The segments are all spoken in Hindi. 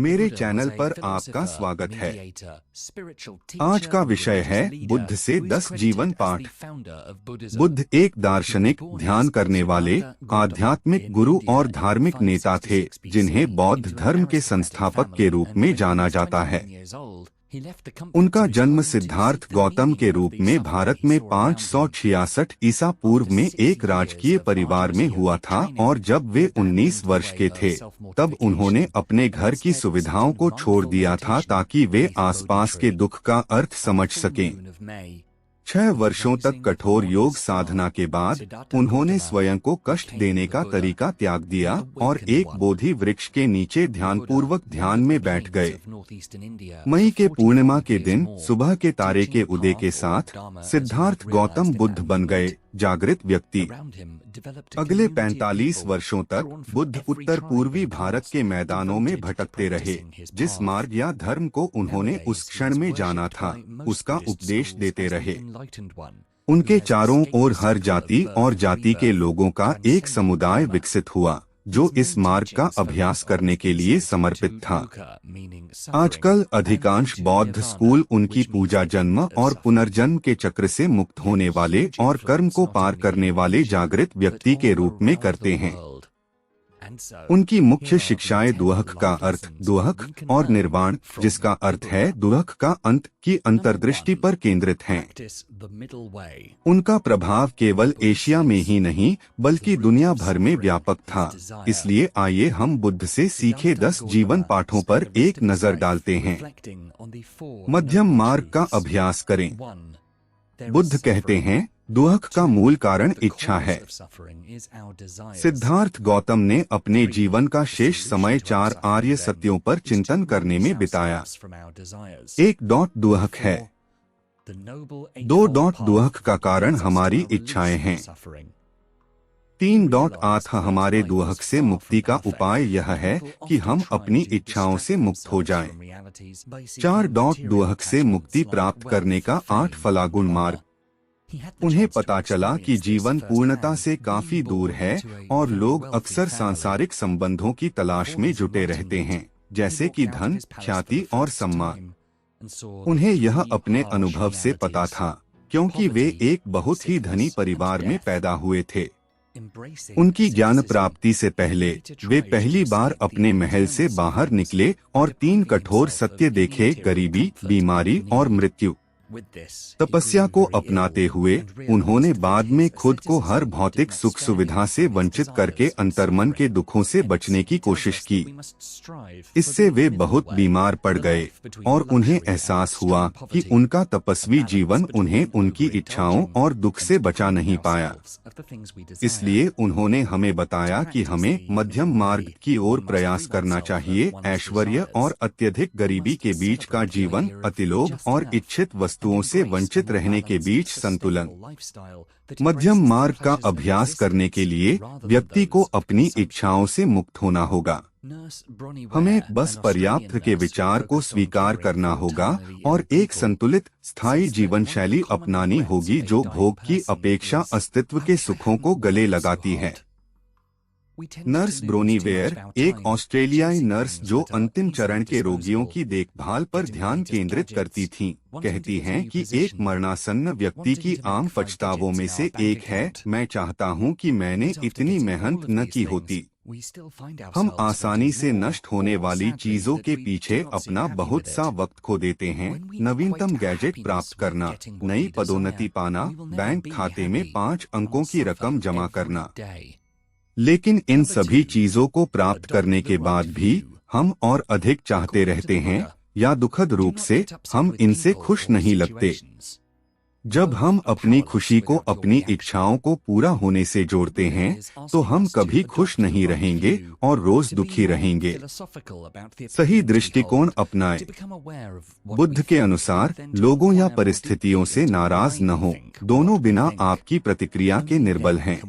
मेरे चैनल पर आपका स्वागत है। आज का विषय है बुद्ध से 10 जीवन पाठ। बुद्ध एक दार्शनिक, ध्यान करने वाले, आध्यात्मिक गुरु और धार्मिक नेता थे, जिन्हें बौद्ध धर्म के संस्थापक के रूप में जाना जाता है। उनका जन्म सिद्धार्थ गौतम के रूप में भारत में 566 ईसा पूर्व में एक राजकीय परिवार में हुआ था, और जब वे 19 वर्ष के थे तब उन्होंने अपने घर की सुविधाओं को छोड़ दिया था ताकि वे आसपास के दुख का अर्थ समझ सकें। 6 वर्षों तक कठोर योग साधना के बाद उन्होंने स्वयं को कष्ट देने का तरीका त्याग दिया और एक बोधि वृक्ष के नीचे ध्यानपूर्वक ध्यान में बैठ गए। मई के पूर्णिमा के दिन सुबह के तारे के उदय के साथ सिद्धार्थ गौतम बुद्ध बन गए, जागृत व्यक्ति। अगले 45 वर्षों तक बुद्ध उत्तर पूर्वी भारत के मैदानों में भटकते रहे। जिस मार्ग या धर्म को उन्होंने उस क्षण में जाना था, उसका उपदेश देते रहे। उनके चारों ओर हर जाति और जाति के लोगों का एक समुदाय विकसित हुआ, जो इस मार्ग का अभ्यास करने के लिए समर्पित था। आजकल अधिकांश बौद्ध स्कूल उनकी पूजा जन्म और पुनर्जन्म के चक्र से मुक्त होने वाले और कर्म को पार करने वाले जागृत व्यक्ति के रूप में करते हैं। उनकी मुख्य शिक्षाएं दुहक का अर्थ, दुहक और निर्वाण, जिसका अर्थ है दुहक का अंत, की अंतर्दृष्टि पर केंद्रित हैं। उनका प्रभाव केवल एशिया में ही नहीं बल्कि दुनिया भर में व्यापक था। इसलिए आइए हम बुद्ध से सीखे 10 जीवन पाठों पर एक नजर डालते हैं। मध्यम मार्ग का अभ्यास करें। बुद्ध कहते हैं, दुहक का मूल कारण इच्छा है। सिद्धार्थ गौतम ने अपने जीवन का शेष समय 4 आर्य सत्यों पर चिंतन करने में बिताया। 1. दुहक है। 2. दुहक का कारण हमारी इच्छाएं हैं। 3. हमारे दुहक से मुक्ति का उपाय यह है कि हम अपनी इच्छाओं से मुक्त हो जाएं। 4. दुहक से मुक्ति प्राप्त करने का 8 फलागुण मार्ग। उन्हें पता चला कि जीवन पूर्णता से काफी दूर है और लोग अक्सर सांसारिक संबंधों की तलाश में जुटे रहते हैं, जैसे कि धन, ख्याति और सम्मान। उन्हें यह अपने अनुभव से पता था, क्योंकि वे एक बहुत ही धनी परिवार में पैदा हुए थे। उनकी ज्ञान प्राप्ति से पहले वे पहली बार अपने महल से बाहर निकले और 3 कठोर सत्य देखे: गरीबी, बीमारी और मृत्यु। तपस्या को अपनाते हुए उन्होंने बाद में खुद को हर भौतिक सुख सुविधा से वंचित करके अंतर्मन के दुखों से बचने की कोशिश की। इससे वे बहुत बीमार पड़ गए और उन्हें एहसास हुआ कि उनका तपस्वी जीवन उन्हें उनकी इच्छाओं और दुख से बचा नहीं पाया। इसलिए उन्होंने हमें बताया कि हमें मध्यम मार्ग की ओर प्रयास करना चाहिए। ऐश्वर्य और अत्यधिक गरीबी के बीच का जीवन, अतिलोभ और इच्छित वस्तुओं से वंचित रहने के बीच संतुलन। मध्यम मार्ग का अभ्यास करने के लिए व्यक्ति को अपनी इच्छाओं से मुक्त होना होगा। हमें बस पर्याप्त के विचार को स्वीकार करना होगा और एक संतुलित, स्थायी जीवन शैली अपनानी होगी जो भोग की अपेक्षा अस्तित्व के सुखों को गले लगाती है। नर्स ब्रोनी वेयर, एक ऑस्ट्रेलियाई नर्स जो अंतिम चरण के रोगियों की देखभाल पर ध्यान केंद्रित करती थीं, कहती हैं कि एक मरणासन्न व्यक्ति की आम पछतावों में से एक है, मैं चाहता हूं कि मैंने इतनी मेहनत न की होती। हम आसानी से नष्ट होने वाली चीजों के पीछे अपना बहुत सा वक्त खो देते हैं। नवीनतम गैजेट प्राप्त करना, नई पदोन्नति पाना, बैंक खाते में 5 अंकों की रकम जमा करना। लेकिन इन सभी चीजों को प्राप्त करने के बाद भी हम और अधिक चाहते रहते हैं, या दुखद रूप से हम इनसे खुश नहीं लगते। जब हम अपनी खुशी को अपनी इच्छाओं को पूरा होने से जोड़ते हैं तो हम कभी खुश नहीं रहेंगे और रोज दुखी रहेंगे। सही दृष्टिकोण अपनाएं। बुद्ध के अनुसार लोगों या परिस्थितियों से नाराज न हो, दोनों बिना आपकी प्रतिक्रिया के निर्बल हैं।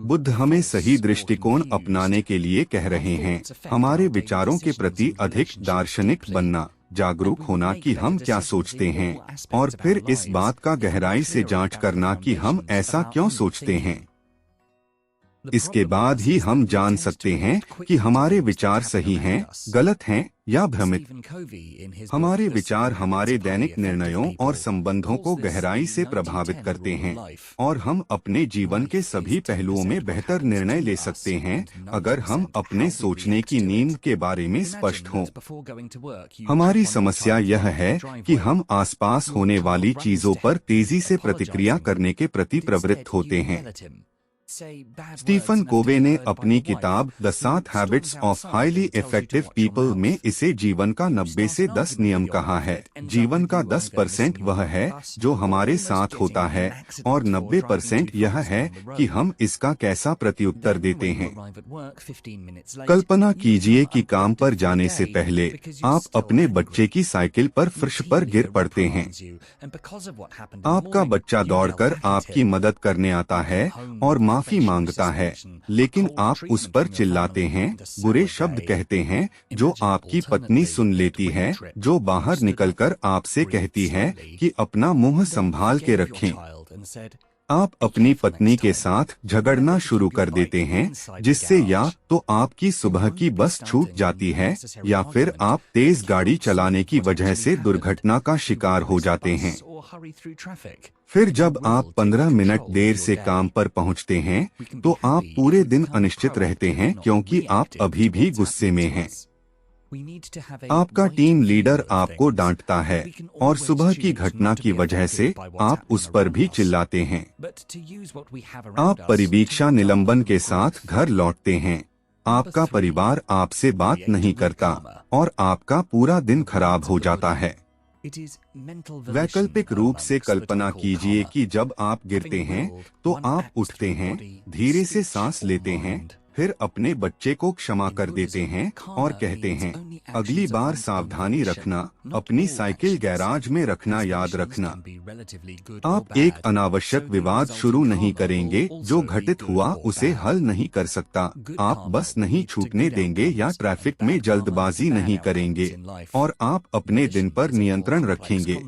बुद्ध हमें सही दृष्टिकोण अपनाने के लिए कह रहे हैं, हमारे विचारों के प्रति अधिक दार्शनिक बनना, जागरूक होना कि हम क्या सोचते हैं, और फिर इस बात का गहराई से जांच करना कि हम ऐसा क्यों सोचते हैं। इसके बाद ही हम जान सकते हैं कि हमारे विचार सही हैं, गलत हैं या भ्रमित। हमारे विचार हमारे दैनिक निर्णयों और संबंधों को गहराई से प्रभावित करते हैं और हम अपने जीवन के सभी पहलुओं में बेहतर निर्णय ले सकते हैं अगर हम अपने सोचने की नींव के बारे में स्पष्ट हों। हमारी समस्या यह है कि हम आसपास होने वाली चीजों पर तेजी से प्रतिक्रिया करने के प्रति प्रवृत्त होते हैं। स्टीफन कोवे ने अपनी किताब the 7 habits of highly effective people में इसे जीवन का 90 से 10 नियम कहा है। जीवन का 10% वह है जो हमारे साथ होता है और 90% यह है कि हम इसका कैसा प्रत्युत्तर देते हैं। कल्पना कीजिए कि काम पर जाने से पहले आप अपने बच्चे की साइकिल पर फर्श पर गिर पड़ते हैं। आपका बच्चा दौड़कर आपकी मदद करने आता है और माफी मांगता है, लेकिन आप उस पर चिल्लाते हैं, बुरे शब्द कहते हैं जो आपकी पत्नी सुन लेती है, जो बाहर निकलकर आपसे कहती है कि अपना मुंह संभाल के रखें। आप अपनी पत्नी के साथ झगड़ना शुरू कर देते हैं, जिससे या तो आपकी सुबह की बस छूट जाती है या फिर आप तेज गाड़ी चलाने की वजह से दुर्घटना का शिकार हो जाते हैं। फिर जब आप 15 मिनट देर से काम पर पहुंचते हैं, तो आप पूरे दिन अनिश्चित रहते हैं क्योंकि आप अभी भी गुस्से में हैं। आपका टीम लीडर आपको डांटता है और सुबह की घटना की वजह से आप उस पर भी चिल्लाते हैं। आप परिवीक्षा निलंबन के साथ घर लौटते हैं। आपका परिवार आपसे बात नहीं करता और आपका पूरा दिन खराब हो जाता है। वैकल्पिक रूप से कल्पना कीजिए कि जब आप गिरते हैं तो आप उठते हैं, धीरे से सांस लेते हैं, फिर अपने बच्चे को क्षमा कर देते हैं और कहते हैं, अगली बार सावधानी रखना, अपनी साइकिल गैराज में रखना याद रखना। आप एक अनावश्यक विवाद शुरू नहीं करेंगे, जो घटित हुआ उसे हल नहीं कर सकता। आप बस नहीं छूटने देंगे या ट्रैफिक में जल्दबाजी नहीं करेंगे और आप अपने दिन पर नियंत्रण रखेंगे।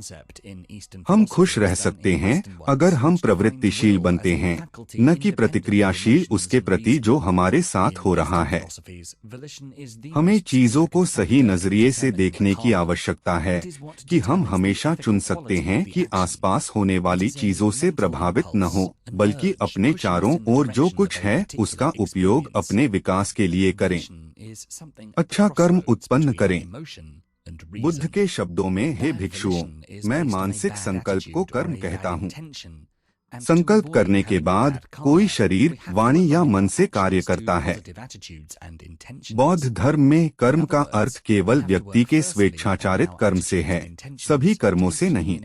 हम खुश रह सकते हैं अगर हम प्रवृत्तिशील बनते हैं, न कि प्रतिक्रियाशील उसके प्रति जो हमारे साथ हो रहा है। हमें चीजों को सही नजरिए से देखने की आवश्यकता है कि हम हमेशा चुन सकते हैं कि आसपास होने वाली चीजों से प्रभावित न हो, बल्कि अपने चारों ओर जो कुछ है उसका उपयोग अपने विकास के लिए करें। अच्छा कर्म उत्पन्न करें। बुद्ध के शब्दों में, हे भिक्षुओं, मैं मानसिक संकल्प को कर्म कहता हूँ। संकल्प करने के बाद कोई शरीर, वाणी या मन से कार्य करता है। बौद्ध धर्म में कर्म का अर्थ केवल व्यक्ति के स्वेच्छाचारित कर्म से है, सभी कर्मों से नहीं।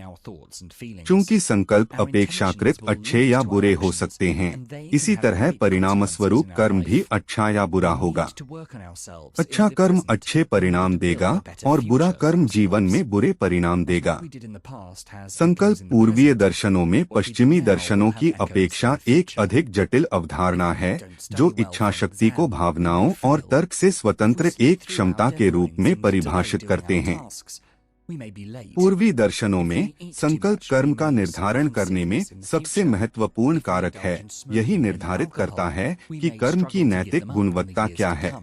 चूंकि संकल्प अपेक्षाकृत अच्छे या बुरे हो सकते हैं, इसी तरह परिणामस्वरूप कर्म भी अच्छा या बुरा होगा। अच्छा कर्म अच्छे परिणाम देगा और बुरा कर्म जीवन में बुरे परिणाम देगा। संकल्प पूर्वीय दर्शनों में पश्चिमी दर्शनों की अपेक्षा एक अधिक जटिल अवधारणा है, जो इच्छा शक्ति को भावनाओं और तर्क से स्वतंत्र एक क्षमता के रूप में परिभाषित करते हैं। पूर्वी दर्शनों में संकल्प कर्म का निर्धारण करने में सबसे महत्वपूर्ण कारक है। यही निर्धारित करता है कि कर्म की नैतिक गुणवत्ता क्या है।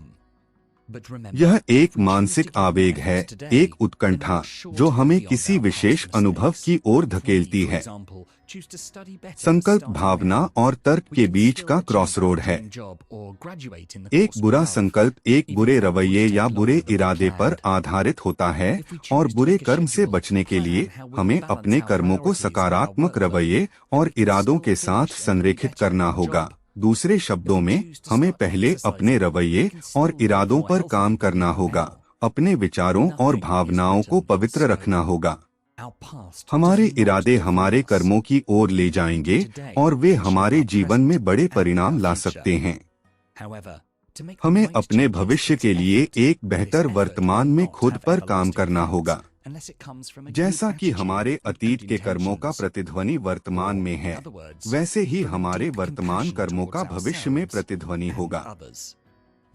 यह एक मानसिक आवेग है, एक उत्कंठा जो हमें किसी विशेष अनुभव की ओर धकेलती है। संकल्प भावना और तर्क के बीच का क्रॉसरोड है। एक बुरा संकल्प एक बुरे रवैये या बुरे इरादे पर आधारित होता है और बुरे कर्म से बचने के लिए हमें अपने कर्मों को सकारात्मक रवैये और इरादों के साथ संरेखित करना होगा। दूसरे शब्दों में, हमें पहले अपने रवैये और इरादों पर काम करना होगा, अपने विचारों और भावनाओं को पवित्र रखना होगा। हमारे इरादे हमारे कर्मों की ओर ले जाएंगे और वे हमारे जीवन में बड़े परिणाम ला सकते हैं। हमें अपने भविष्य के लिए एक बेहतर वर्तमान में खुद पर काम करना होगा। जैसा कि हमारे अतीत के कर्मों का प्रतिध्वनि वर्तमान में है, वैसे ही हमारे वर्तमान कर्मों का भविष्य में प्रतिध्वनि होगा।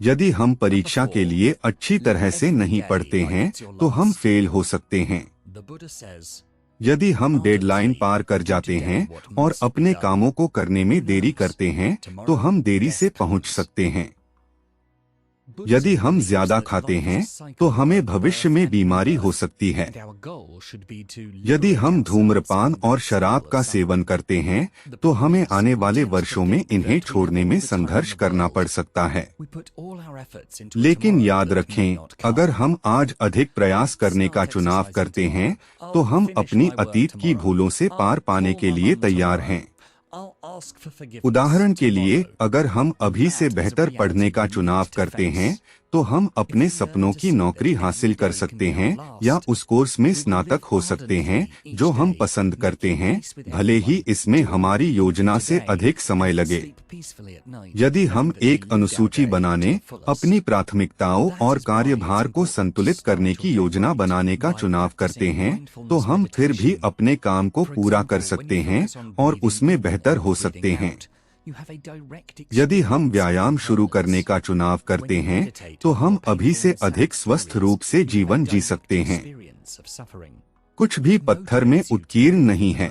यदि हम परीक्षा के लिए अच्छी तरह से नहीं पढ़ते हैं, तो हम फेल हो सकते हैं। यदि हम डेडलाइन पार कर जाते हैं और अपने कामों को करने में देरी करते हैं तो हम देरी से पहुंच सकते हैं। यदि हम ज्यादा खाते हैं तो हमें भविष्य में बीमारी हो सकती है। यदि हम धूम्रपान और शराब का सेवन करते हैं तो हमें आने वाले वर्षों में इन्हें छोड़ने में संघर्ष करना पड़ सकता है। लेकिन याद रखें, अगर हम आज अधिक प्रयास करने का चुनाव करते हैं तो हम अपनी अतीत की भूलों से पार पाने के लिए तैयार हैं। उदाहरण के लिए, अगर हम अभी से बेहतर पढ़ने का चुनाव करते हैं तो हम अपने सपनों की नौकरी हासिल कर सकते हैं या उस कोर्स में स्नातक हो सकते हैं जो हम पसंद करते हैं, भले ही इसमें हमारी योजना से अधिक समय लगे। यदि हम एक अनुसूची बनाने, अपनी प्राथमिकताओं और कार्यभार को संतुलित करने की योजना बनाने का चुनाव करते हैं तो हम फिर भी अपने काम को पूरा कर सकते हैं और उसमें बेहतर हो सकते हैं। यदि हम व्यायाम शुरू करने का चुनाव करते हैं तो हम अभी से अधिक स्वस्थ रूप से जीवन जी सकते हैं। कुछ भी पत्थर में उत्कीर्ण नहीं है।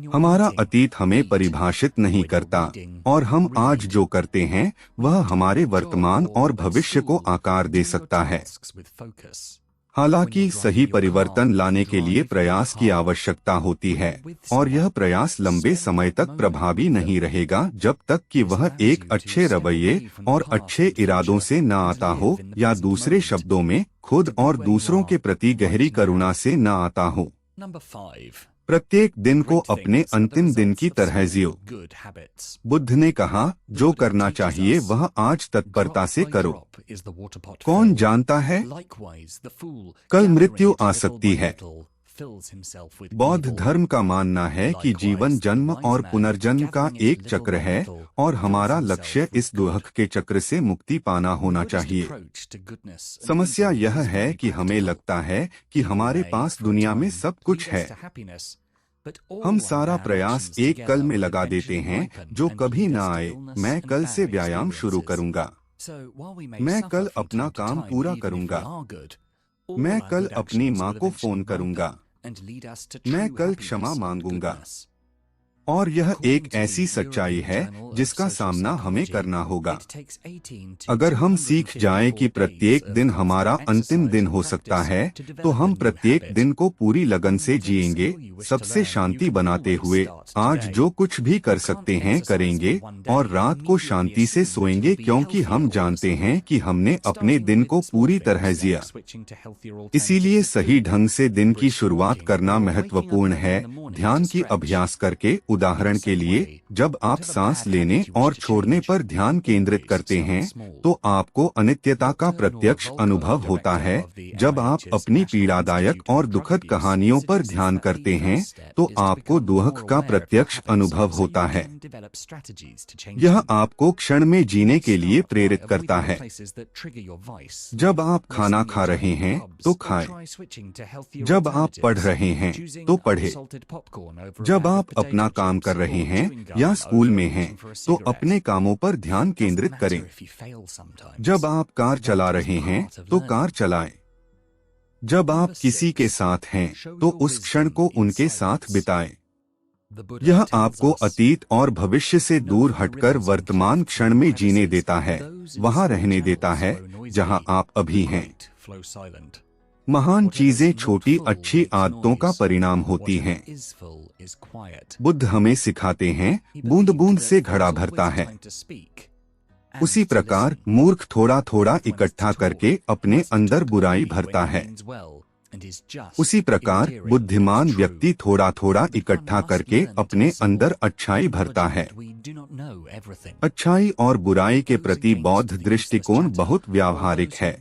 हमारा अतीत हमें परिभाषित नहीं करता और हम आज जो करते हैं वह हमारे वर्तमान और भविष्य को आकार दे सकता है। हालांकि सही परिवर्तन लाने के लिए प्रयास की आवश्यकता होती है और यह प्रयास लंबे समय तक प्रभावी नहीं रहेगा जब तक कि वह एक अच्छे रवैये और अच्छे इरादों से न आता हो, या दूसरे शब्दों में खुद और दूसरों के प्रति गहरी करुणा से न आता हो। प्रत्येक दिन को अपने अंतिम दिन की तरह जियो। बुद्ध ने कहा, जो करना चाहिए वह आज तत्परता से करो। कौन जानता है, कल मृत्यु आ सकती है। बौद्ध धर्म का मानना है कि जीवन जन्म और पुनर्जन्म का एक चक्र है और हमारा लक्ष्य इस दुख के चक्र से मुक्ति पाना होना चाहिए। समस्या यह है कि हमें लगता है कि हमारे पास दुनिया में सब कुछ है। हम सारा प्रयास एक कल में लगा देते हैं जो कभी न आए। मैं कल से व्यायाम शुरू करूंगा, मैं कल अपना काम पूरा करूंगा, मैं कल अपनी माँ को फोन करूंगा, मैं कल क्षमा मांगूंगा। और यह एक ऐसी सच्चाई है जिसका सामना हमें करना होगा। अगर हम सीख जाएं कि प्रत्येक दिन हमारा अंतिम दिन हो सकता है तो हम प्रत्येक दिन को पूरी लगन से जिएंगे, सबसे शांति बनाते हुए आज जो कुछ भी कर सकते हैं करेंगे और रात को शांति से सोएंगे, क्योंकि हम जानते हैं कि हमने अपने दिन को पूरी तरह जिया। इसीलिए सही ढंग से दिन की शुरुआत करना महत्वपूर्ण है। ध्यान की अभ्यास करके, उदाहरण के लिए, जब आप सांस लेने और छोड़ने पर ध्यान केंद्रित करते हैं तो आपको अनित्यता का प्रत्यक्ष अनुभव होता है। जब आप अपनी पीड़ादायक और दुखद कहानियों पर ध्यान करते हैं तो आपको दुख का प्रत्यक्ष अनुभव होता है। यह आपको क्षण में जीने के लिए प्रेरित करता है। जब आप खाना खा रहे हैं तो खाएं, जब आप पढ़ रहे हैं तो पढ़ें, जब आप अपना काम कर रहे हैं या स्कूल में हैं तो अपने कामों पर ध्यान केंद्रित करें। जब आप कार चला रहे हैं तो कार चलाएं। जब आप किसी के साथ हैं तो उस क्षण को उनके साथ बिताएं। यह आपको अतीत और भविष्य से दूर हटकर वर्तमान क्षण में जीने देता है, वहां रहने देता है जहां आप अभी हैं। महान चीजें छोटी अच्छी आदतों का परिणाम होती हैं। बुद्ध हमें सिखाते हैं, बूंद बूंद से घड़ा भरता है। उसी प्रकार मूर्ख थोड़ा थोड़ा इकट्ठा करके अपने अंदर बुराई भरता है। उसी प्रकार बुद्धिमान व्यक्ति थोड़ा थोड़ा इकट्ठा करके अपने अंदर अच्छाई भरता है। अच्छाई और बुराई के प्रति बौद्ध दृष्टिकोण बहुत व्यावहारिक है।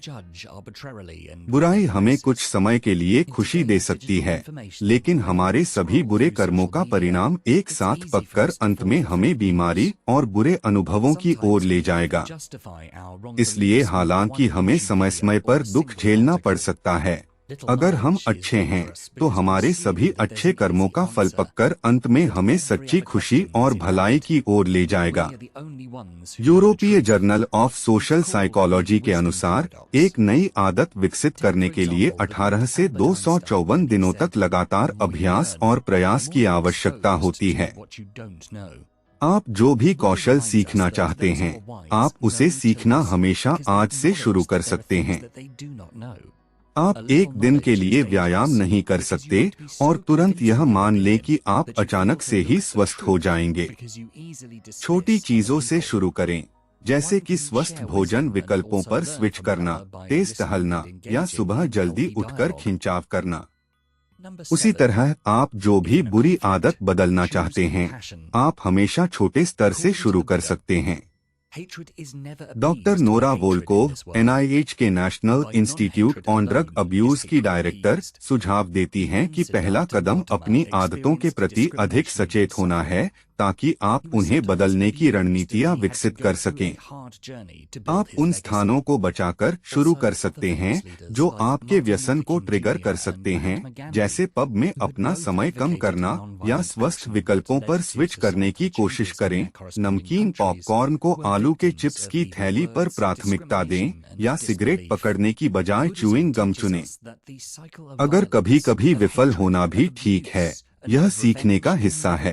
बुराई हमें कुछ समय के लिए खुशी दे सकती है, लेकिन हमारे सभी बुरे कर्मों का परिणाम एक साथ पककर अंत में हमें बीमारी और बुरे अनुभवों की ओर ले जाएगा। इसलिए हालांकि हमें समय समय पर दुख झेलना पड़ सकता है, अगर हम अच्छे हैं तो हमारे सभी अच्छे कर्मों का फल पककर अंत में हमें सच्ची खुशी और भलाई की ओर ले जाएगा। यूरोपीय जर्नल ऑफ सोशल साइकोलॉजी के अनुसार एक नई आदत विकसित करने के लिए 18 से 254 दिनों तक लगातार अभ्यास और प्रयास की आवश्यकता होती है। आप जो भी कौशल सीखना चाहते हैं, आप उसे सीखना हमेशा आज से शुरू कर सकते हैं। आप एक दिन के लिए व्यायाम नहीं कर सकते और तुरंत यह मान लें कि आप अचानक से ही स्वस्थ हो जाएंगे। छोटी चीजों से शुरू करें, जैसे कि स्वस्थ भोजन विकल्पों पर स्विच करना, तेज टहलना या सुबह जल्दी उठकर खिंचाव करना। उसी तरह आप जो भी बुरी आदत बदलना चाहते हैं, आप हमेशा छोटे स्तर से शुरू कर सकते हैं। डॉक्टर नोरा वोल्कोव NIH के national institute on drug abuse की डायरेक्टर सुझाव देती हैं कि पहला कदम अपनी आदतों के प्रति अधिक सचेत होना है, ताकि आप उन्हें बदलने की रणनीतियां विकसित कर सकें। आप उन स्थानों को बचाकर शुरू कर सकते हैं जो आपके व्यसन को ट्रिगर कर सकते हैं, जैसे पब में अपना समय कम करना या स्वस्थ विकल्पों पर स्विच करने की कोशिश करें। नमकीन पॉपकॉर्न को आलू के चिप्स की थैली पर प्राथमिकता दें या सिगरेट पकड़ने की बजाय च्यूइंग गम चुनें। अगर कभी कभी विफल होना भी ठीक है, यह सीखने का हिस्सा है।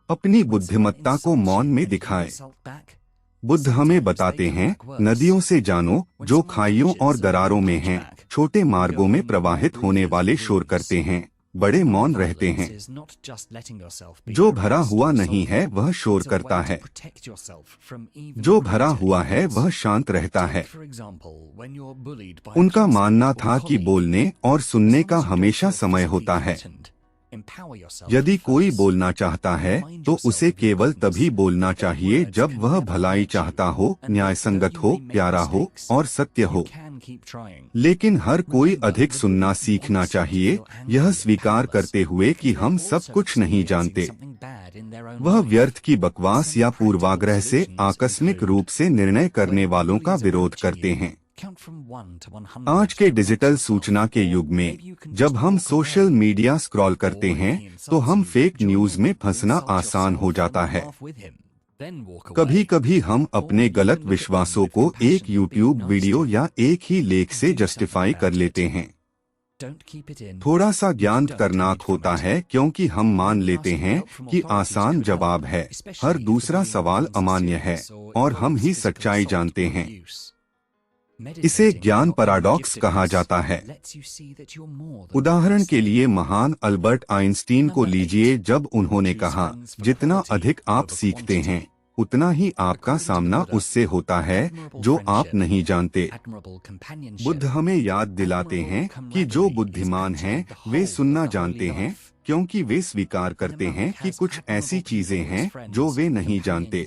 अपनी बुद्धिमत्ता को मौन में दिखाएं। बुद्ध हमें बताते हैं, नदियों से जानो जो खाइयों और दरारों में हैं, छोटे मार्गों में प्रवाहित होने वाले शोर करते हैं, बड़े मौन रहते हैं। जो भरा हुआ नहीं है वह शोर करता है, जो भरा हुआ है वह शांत रहता है। उनका मानना था कि बोलने और सुनने का हमेशा समय होता है। यदि कोई बोलना चाहता है तो उसे केवल तभी बोलना चाहिए जब वह भलाई चाहता हो, न्यायसंगत हो, प्यारा हो और सत्य हो। लेकिन हर कोई अधिक सुनना सीखना चाहिए, यह स्वीकार करते हुए कि हम सब कुछ नहीं जानते। वह व्यर्थ की बकवास या पूर्वाग्रह से आकस्मिक रूप से निर्णय करने वालों का विरोध करते हैं। आज के डिजिटल सूचना के युग में जब हम सोशल मीडिया स्क्रॉल करते हैं तो हम फेक न्यूज में फंसना आसान हो जाता है। कभी कभी हम अपने गलत विश्वासों को एक YouTube वीडियो या एक ही लेख से जस्टिफाई कर लेते हैं। थोड़ा सा ज्ञान खतरनाक होता है क्योंकि हम मान लेते हैं कि आसान जवाब है, हर दूसरा सवाल अमान्य है और हम ही सच्चाई जानते हैं। इसे ज्ञान पैराडॉक्स कहा जाता है। उदाहरण के लिए महान अल्बर्ट आइंस्टीन को लीजिए, जब उन्होंने कहा, जितना अधिक आप सीखते हैं उतना ही आपका सामना उससे होता है जो आप नहीं जानते। बुद्ध हमें याद दिलाते हैं कि जो बुद्धिमान हैं वे सुनना जानते हैं, क्योंकि वे स्वीकार करते हैं कि कुछ ऐसी चीजें हैं जो वे नहीं जानते।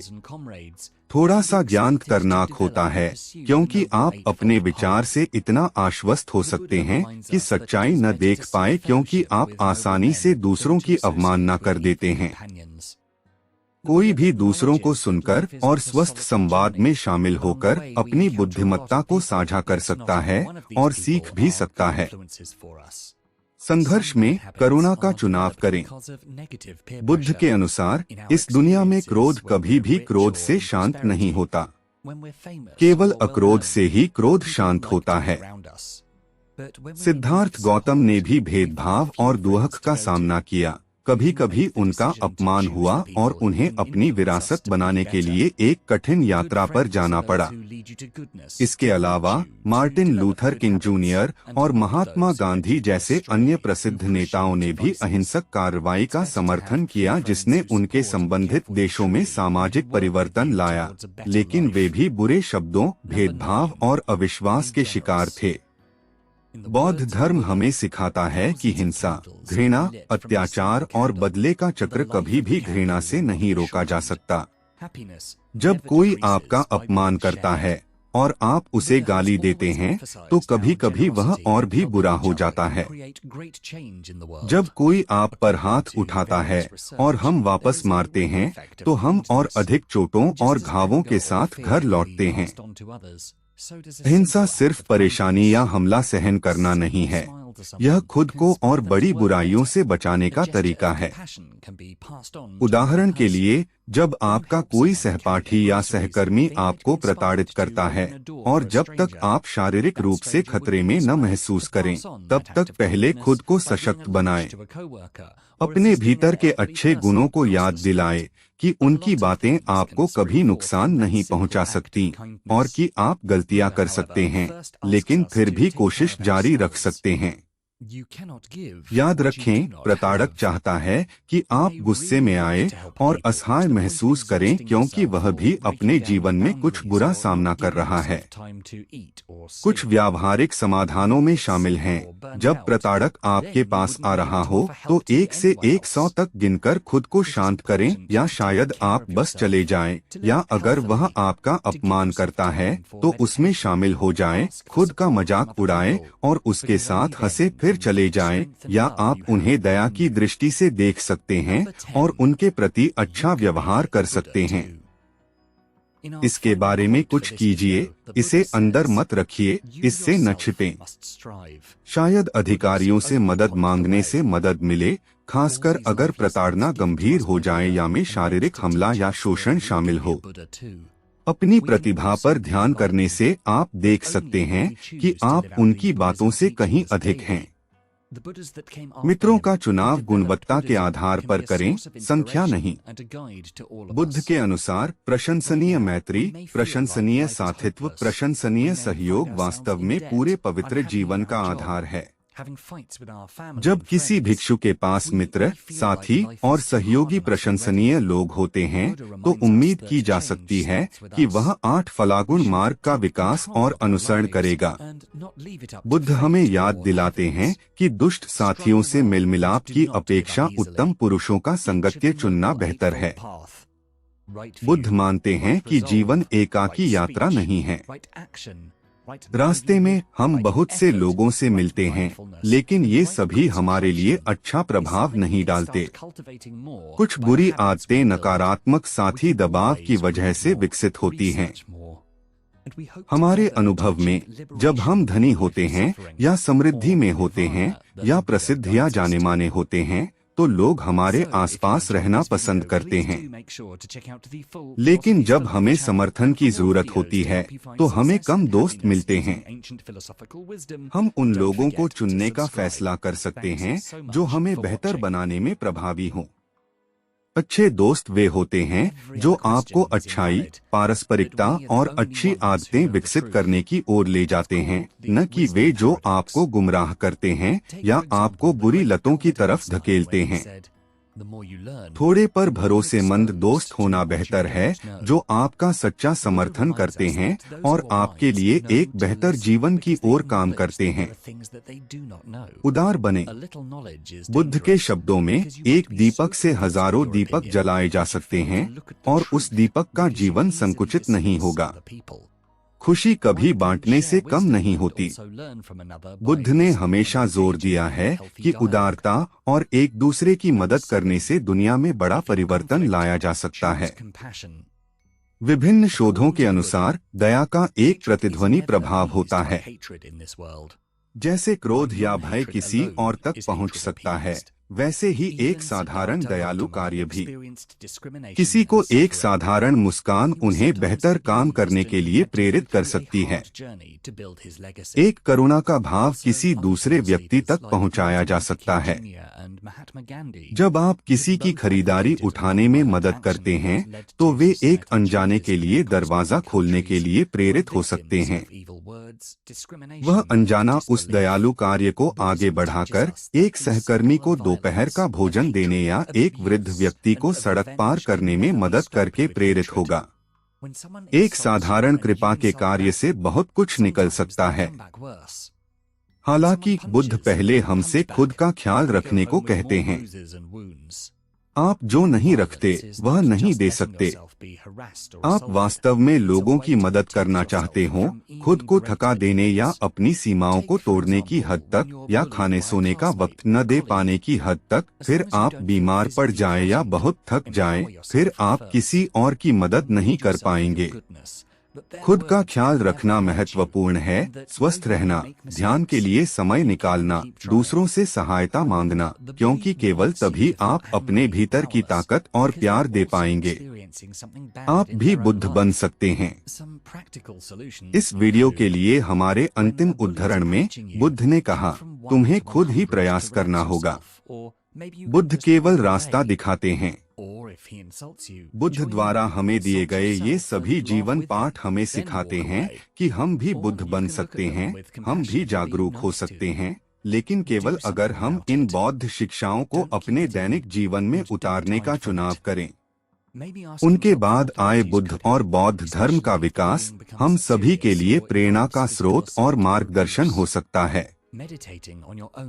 थोड़ा सा ज्ञान खतरनाक होता है क्योंकि आप अपने विचार से इतना आश्वस्त हो सकते हैं कि सच्चाई न देख पाए, क्योंकि आप आसानी से दूसरों की अवमानना कर देते हैं। कोई भी दूसरों को सुनकर और स्वस्थ संवाद में शामिल होकर अपनी बुद्धिमत्ता को साझा कर सकता है और सीख भी सकता है। संघर्ष में करुणा का चुनाव करें। बुद्ध के अनुसार इस दुनिया में क्रोध कभी भी क्रोध से शांत नहीं होता, केवल अक्रोध से ही क्रोध शांत होता है। सिद्धार्थ गौतम ने भी भेदभाव और दुहक का सामना किया। कभी कभी उनका अपमान हुआ और उन्हें अपनी विरासत बनाने के लिए एक कठिन यात्रा पर जाना पड़ा। इसके अलावा मार्टिन लूथर किंग जूनियर और महात्मा गांधी जैसे अन्य प्रसिद्ध नेताओं ने भी अहिंसक कार्रवाई का समर्थन किया, जिसने उनके संबंधित देशों में सामाजिक परिवर्तन लाया, लेकिन वे भी बुरे शब्दों, भेदभाव और अविश्वास के शिकार थे। बौद्ध धर्म हमें सिखाता है कि हिंसा, घृणा, अत्याचार और बदले का चक्र कभी भी घृणा से नहीं रोका जा सकता। जब कोई आपका अपमान करता है और आप उसे गाली देते हैं तो कभी कभी वह और भी बुरा हो जाता है। जब कोई आप पर हाथ उठाता है और हम वापस मारते हैं तो हम और अधिक चोटों और घावों के साथ घर लौटते हैं। अहिंसा सिर्फ परेशानी या हमला सहन करना नहीं है, यह खुद को और बड़ी बुराइयों से बचाने का तरीका है। उदाहरण के लिए, जब आपका कोई सहपाठी या सहकर्मी आपको प्रताड़ित करता है और जब तक आप शारीरिक रूप से खतरे में न महसूस करें, तब तक पहले खुद को सशक्त बनाएं। अपने भीतर के अच्छे गुणों को याद दिलाएं कि उनकी बातें आपको कभी नुकसान नहीं पहुंचा सकती और कि आप गलतियां कर सकते हैं, लेकिन फिर भी कोशिश जारी रख सकते हैं। याद रखें, प्रताड़क चाहता है कि आप गुस्से में आए और असहाय महसूस करें, क्योंकि वह भी अपने जीवन में कुछ बुरा सामना कर रहा है। कुछ व्यावहारिक समाधानों में शामिल हैं। जब प्रताड़क आपके पास आ रहा हो तो 1 से 100 तक गिनकर खुद को शांत करें, या शायद आप बस चले जाएं, या अगर वह आपका अपमान करता है तो उसमें शामिल हो जाएं, खुद का मजाक उड़ाएं और उसके साथ हंसे फिर चले जाएं, या आप उन्हें दया की दृष्टि से देख सकते हैं और उनके प्रति अच्छा व्यवहार कर सकते हैं। इसके बारे में कुछ कीजिए, इसे अंदर मत रखिए, इससे न छिपें। शायद अधिकारियों से मदद मांगने से मदद मिले, खासकर अगर प्रताड़ना गंभीर हो जाए या में शारीरिक हमला या शोषण शामिल हो। अपनी प्रतिभा पर ध्यान करने से आप देख सकते हैं कि आप उनकी बातों से कहीं अधिक हैं। मित्रों का चुनाव गुणवत्ता के आधार पर करें, संख्या नहीं। बुद्ध के अनुसार प्रशंसनीय मैत्री, प्रशंसनीय साथित्व, प्रशंसनीय सहयोग वास्तव में पूरे पवित्र जीवन का आधार है। जब किसी भिक्षु के पास मित्र, साथी और सहयोगी प्रशंसनीय लोग होते हैं, तो उम्मीद की जा सकती है कि वह 8 फलागुण मार्ग का विकास और अनुसरण करेगा। बुद्ध हमें याद दिलाते हैं कि दुष्ट साथियों से मेलमिलाप की अपेक्षा उत्तम पुरुषों का संगत्य चुनना बेहतर है। बुद्ध मानते हैं कि जीवन एकाकी यात्रा नहीं है। रास्ते में हम बहुत से लोगों से मिलते हैं, लेकिन ये सभी हमारे लिए अच्छा प्रभाव नहीं डालते। कुछ बुरी आदतें नकारात्मक साथी दबाव की वजह से विकसित होती हैं। हमारे अनुभव में, जब हम धनी होते हैं या समृद्धि में होते हैं या प्रसिद्ध या जाने माने होते हैं, तो लोग हमारे आसपास रहना पसंद करते हैं। लेकिन जब हमें समर्थन की जरूरत होती है तो हमें कम दोस्त मिलते हैं। हम उन लोगों को चुनने का फैसला कर सकते हैं जो हमें बेहतर बनाने में प्रभावी हों। अच्छे दोस्त वे होते हैं जो आपको अच्छाई, पारस्परिकता और अच्छी आदतें विकसित करने की ओर ले जाते हैं, न कि वे जो आपको गुमराह करते हैं या आपको बुरी लतों की तरफ धकेलते हैं। थोड़े पर भरोसेमंद दोस्त होना बेहतर है, जो आपका सच्चा समर्थन करते हैं और आपके लिए एक बेहतर जीवन की ओर काम करते हैं। उदार बने। बुद्ध के शब्दों में, एक दीपक से हजारों दीपक जलाए जा सकते हैं और उस दीपक का जीवन संकुचित नहीं होगा। खुशी कभी बांटने से कम नहीं होती। बुद्ध ने हमेशा जोर दिया है कि उदारता और एक दूसरे की मदद करने से दुनिया में बड़ा परिवर्तन लाया जा सकता है। विभिन्न शोधों के अनुसार दया का एक प्रतिध्वनि प्रभाव होता है। जैसे क्रोध या भय किसी और तक पहुंच सकता है, वैसे ही एक साधारण दयालु कार्य भी। किसी को एक साधारण मुस्कान उन्हें बेहतर काम करने के लिए प्रेरित कर सकती है। एक करुणा का भाव किसी दूसरे व्यक्ति तक पहुंचाया जा सकता है। जब आप किसी की खरीदारी उठाने में मदद करते हैं, तो वे एक अनजाने के लिए दरवाजा खोलने के लिए प्रेरित हो सकते हैं। वह अनजाना उस दयालु कार्य को आगे बढ़ाकर एक सहकर्मी को दोपहर का भोजन देने या एक वृद्ध व्यक्ति को सड़क पार करने में मदद करके प्रेरित होगा। एक साधारण कृपा के कार्य से बहुत कुछ निकल सकता है। हालांकि बुद्ध पहले हमसे खुद का ख्याल रखने को कहते हैं। आप जो नहीं रखते वह नहीं दे सकते। आप वास्तव में लोगों की मदद करना चाहते हो, खुद को थका देने या अपनी सीमाओं को तोड़ने की हद तक, या खाने सोने का वक्त न दे पाने की हद तक, फिर आप बीमार पड़ जाएं या बहुत थक जाएं, फिर आप किसी और की मदद नहीं कर पाएंगे। खुद का ख्याल रखना महत्वपूर्ण है, स्वस्थ रहना, ध्यान के लिए समय निकालना, दूसरों से सहायता मांगना, क्योंकि केवल तभी आप अपने भीतर की ताकत और प्यार दे पाएंगे। आप भी बुद्ध बन सकते हैं। इस वीडियो के लिए हमारे अंतिम उद्धरण में बुद्ध ने कहा, तुम्हें खुद ही प्रयास करना होगा। बुद्ध केवल रास्ता दिखाते हैं। बुद्ध द्वारा हमें दिए गए ये सभी जीवन पाठ हमें सिखाते हैं कि हम भी बुद्ध बन सकते हैं, हम भी जागरूक हो सकते हैं, लेकिन केवल अगर हम इन बौद्ध शिक्षाओं को अपने दैनिक जीवन में उतारने का चुनाव करें। उनके बाद आए बुद्ध और बौद्ध धर्म का विकास हम सभी के लिए प्रेरणा का स्रोत और मार्गदर्शन हो सकता है।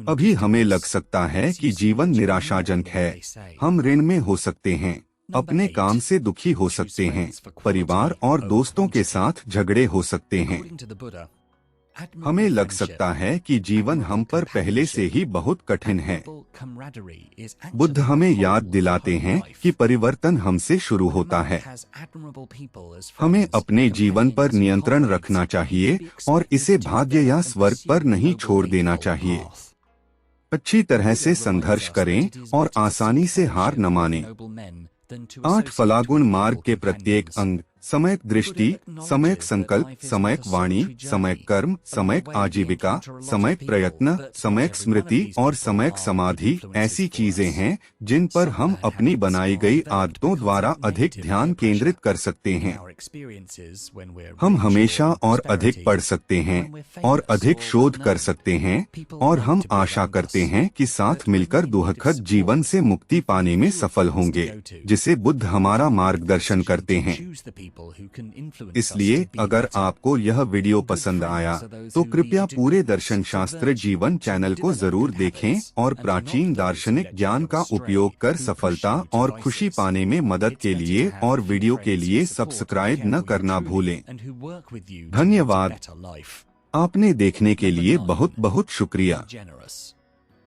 अभी हमें लग सकता है कि जीवन निराशाजनक है, हम ऋण में हो सकते हैं, अपने काम से दुखी हो सकते हैं, परिवार और दोस्तों के साथ झगड़े हो सकते हैं। हमें लग सकता है कि जीवन हम पर पहले से ही बहुत कठिन है। बुद्ध हमें याद दिलाते हैं कि परिवर्तन हमसे शुरू होता है। हमें अपने जीवन पर नियंत्रण रखना चाहिए और इसे भाग्य या स्वर्ग पर नहीं छोड़ देना चाहिए। अच्छी तरह से संघर्ष करें और आसानी से हार न मानें। 8 फलागुण मार्ग के प्रत्येक अंग समयक दृष्टि, समयक संकल्प, समयक वाणी, समयक कर्म, समयक आजीविका, समयक प्रयत्न, समयक स्मृति और समयक समाधि ऐसी चीजें हैं जिन पर हम अपनी बनाई गई आदतों द्वारा अधिक ध्यान केंद्रित कर सकते हैं। हम हमेशा और अधिक पढ़ सकते हैं और अधिक शोध कर सकते हैं और हम आशा करते हैं कि साथ मिलकर दुखद जीवन से मुक्ति पाने में सफल होंगे, जिसे बुद्ध हमारा मार्गदर्शन करते हैं। इसलिए अगर आपको यह वीडियो पसंद आया तो कृपया पूरे दर्शन शास्त्र जीवन चैनल को जरूर देखें और प्राचीन दार्शनिक ज्ञान का उपयोग कर सफलता और खुशी पाने में मदद के लिए और वीडियो के लिए सब्सक्राइब न करना भूलें। धन्यवाद। आपने देखने के लिए बहुत बहुत शुक्रिया।